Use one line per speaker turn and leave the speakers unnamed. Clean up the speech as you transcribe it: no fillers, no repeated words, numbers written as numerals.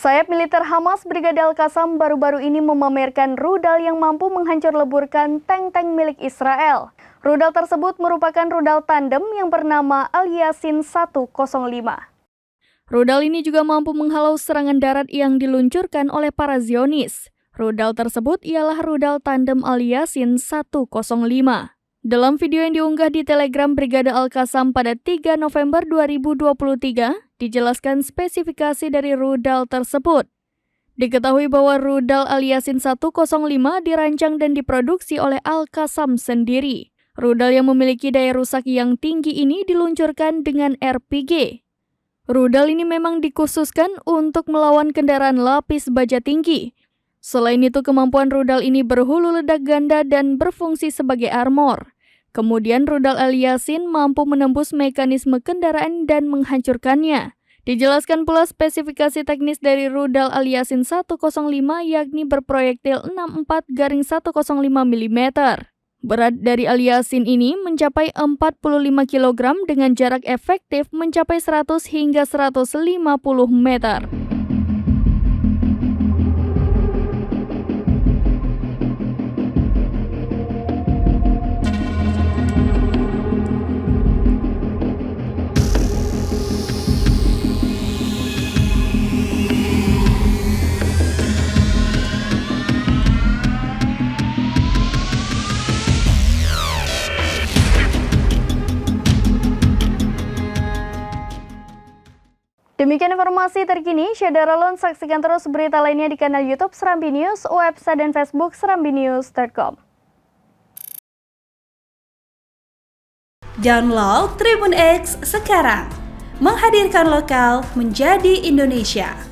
Sayap militer Hamas Brigade Al-Qassam baru-baru ini memamerkan rudal yang mampu menghancur leburkan tank-tank milik Israel. Rudal tersebut merupakan rudal tandem yang bernama Al-Yasin 105. Rudal ini juga mampu menghalau serangan darat yang diluncurkan oleh para Zionis. Rudal tersebut ialah rudal tandem Al-Yasin 105. Dalam video yang diunggah di Telegram Brigade Al-Qassam pada 3 November 2023, dijelaskan spesifikasi dari rudal tersebut. Diketahui bahwa rudal Al-Yasin 105 dirancang dan diproduksi oleh Al-Qassam sendiri. Rudal yang memiliki daya rusak yang tinggi ini diluncurkan dengan RPG. Rudal ini memang dikhususkan untuk melawan kendaraan lapis baja tinggi. Selain itu, kemampuan rudal ini berhulu ledak ganda dan berfungsi sebagai armor. Kemudian rudal Al-Yasin mampu menembus mekanisme kendaraan dan menghancurkannya. Dijelaskan pula spesifikasi teknis dari rudal Al-Yasin 105 yakni berproyektil 64-105 mm. Berat dari Al-Yasin ini mencapai 45 kg dengan jarak efektif mencapai 100 hingga 150 meter. Demikian informasi terkini, Syederalon saksikan terus berita lainnya di kanal YouTube Serambi News, website dan Facebook serambinews.com.
Download Tribun X sekarang, menghadirkan lokal menjadi Indonesia.